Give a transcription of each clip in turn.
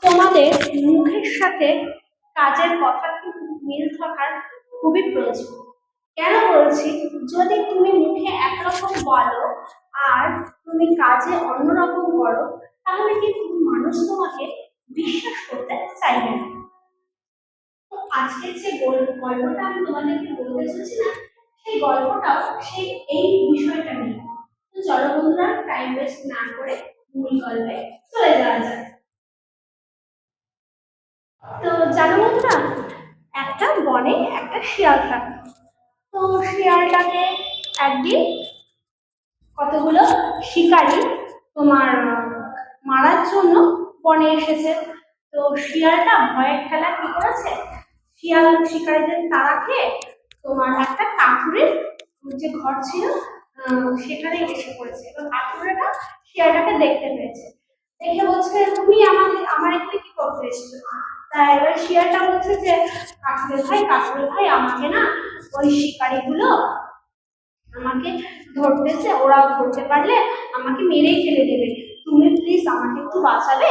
তোমাদের মুখের সাথে কাজের কথা কিন্তু মিল থাকার খুবই প্রয়োজন। কেন বলছি, যদি তুমি মুখে একরকম বলো আর তুমি কাজে অন্যরকম করো, তাহলে কিন্তু মানুষ তোমাকে বিশ্বাস করতে চাইবে না। তো আজকের যে গল্পটা আমি তোমাদেরকে বলতে চাচ্ছি না, সেই গল্পটাও সেই এই বিষয়টা নিয়ে। তো চলো বন্ধুরা, টাইম ওয়েস্ট না করে মূল গল্পে চলে যাওয়া যায়। তো জানো বন্ধুরা, একটা বনে একটা শিয়াল থাকে। তো শিয়ালটাকে একদিন কতগুলো শিকারী তোমার মারার জন্য বনে এসেছে। তো শিয়ালটা ভয়ের খেলা কি করেছে, শিয়াল শিকারীদের তাড়া খেয়ে তোমার একটা কাঠুরের যে ঘর ছিল সেখানে এসে পড়েছে। এবং কাঠুরেটা শিয়ালটাকে দেখতে পেয়েছে, দেখে বলছে তুমি আমার এখানে কি করতে এসেছো। তাই এবার শিয়ালটা বলছে যে কাঠুরে ভাই আমাকে না ওই শিকারীগুলো আমাকে ধরতেছে, ওরা ধরতে পারলে আমাকে মেরেই ফেলে দেবে, তুমি প্লিজ আমাকে একটু বাঁচাবে।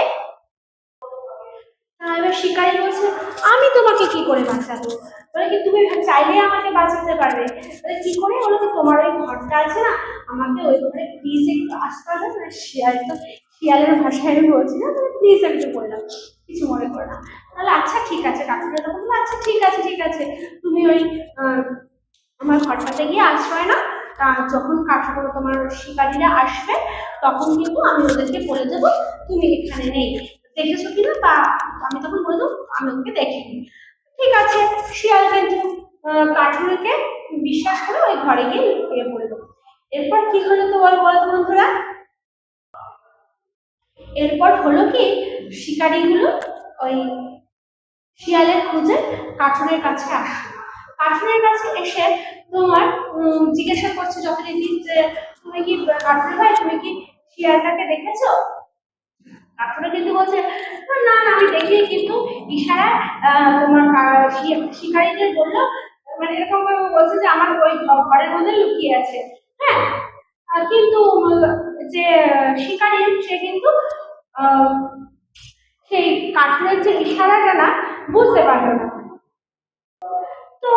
এবার শিকারী বলছে আমি তোমাকে কি করে বাঁচাবো, বলে কি তুমি চাইলে আমাকে বাঁচাতে পারবে, বলে কি করে, বলে কি তোমার ওই ঘরটা আছে না, আমাকে ওই ঘরে প্লিজ একটু আসতে হবে। মানে শিয়াল তো শিয়ালের ভাষায় আমি বলছি না, তুমি প্লিজ একটু বললাম, কিছু মনে করো না। তাহলে আচ্ছা ঠিক আছে, কাকুরা তখন বললো আচ্ছা ঠিক আছে তুমি ওই আমার ঘরটাতে গিয়ে আশ্রয় না, যখন কাঠুরে তোমার শিকারীরা আসবে তখন কিন্তু আমি ওদেরকে বলে দেবো তুমি এখানে নেই, দেখেছো কিনা, বা আমি তখন বলে দেবো আমি ওকে দেখিনি। ঠিক আছে, শিয়াল কিন্তু কাঠুরেকে বিশ্বাস করে ওই ঘরে গিয়ে লুকিয়ে পড়লো। এরপর কি হলো তো বলো তো বন্ধুরা, এরপর হলো কি, শিকারীগুলো ওই শিয়ালের খোঁজে কাঠুরের কাছে আসলো। কাঠুরের কাছে এসে তোমার জিজ্ঞাসা করছে যথারীতি যে তুমি কি কাঠুরে ভাই, তুমি কি শিয়ালটাকে দেখেছো। কাঠুরে কিন্তু বলছে না না আমি দেখিনি, কিন্তু ইশারা তোমার শিকারীদের বললো, মানে এরকম ভাবে বলছে যে আমার ওই ঘরের মধ্যে লুকিয়ে আছে। হ্যাঁ, কিন্তু যে শিকারী সে কিন্তু আহ, সেই কাঠুরের যে ইশারাটা না বুঝতে পারলো না। তো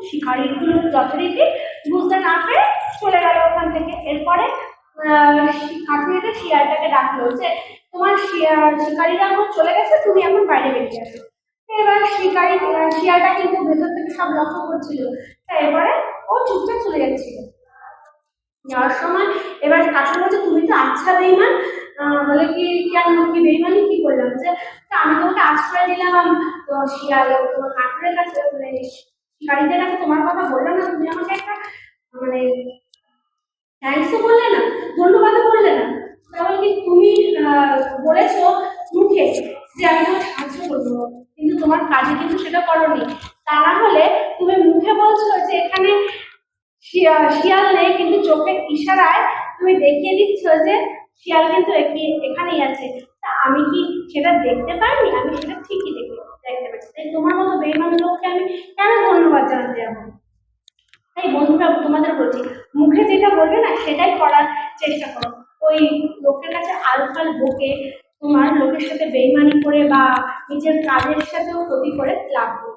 শিকারীগুলো যথারীতি বুঝতে না পেরে চলে গেল ওখান থেকে। এরপরে কাঠুরেটা শিয়ালটাকে ডাকলো যে তোমার শিকারীরা এখন চলে গেছে, তুমি এখন বাইরে বেরিয়ে আসো। এবার শিয়ালটা কিন্তু ভেতর থেকে সব লক্ষ্য করছিল, তাই এবারে ও চুপচাপ চলে যাচ্ছিল। যাওয়ার সময় এবার কাঠুর বলছে তুমি তো আচ্ছা বেইমান, বলে কি কেন কি বেইমানি কি করলাম, যে আমি তোমাকে আশ্রয় দিলাম, তো শিয়াল তোমার কাঠুরের কাছে মানে শিকারীদের কাছে তোমার কথা বললাম না, তুমি আমাকে একটা মানে থ্যাংকসও বললে না, ধন্যবাদও বললে না, তাহলে কি তুমি বলেছো মুখে যে আমি তোমার সাহায্য করবো, কিন্তু তোমার কাজে কিন্তু সেটা করোনি। তা না হলে তুমি মুখে বলছো যে এখানে শিয়াল নেই, কিন্তু চোখের ইশারায় তুমি দেখিয়ে দিচ্ছ যে শিয়াল কিন্তু এখানেই আছে। তা আমি কি সেটা দেখতে পাইনি, আমি সেটা ঠিকই দেখতে পাচ্ছি, তাই তোমার মতো বেইমান লোককে আমি কেন ধন্যবাদ জানাতে যাবো। তাই বন্ধুরা তোমাদের বলছি, মুখে যেটা বলবে না সেটাই করার চেষ্টা করো। ওই লোকের কাছে আলফাল বকে তোমার লোকের সাথে বেইমানি করে বা নিজের কাজের সাথেও ক্ষতি করে লাভ নেই।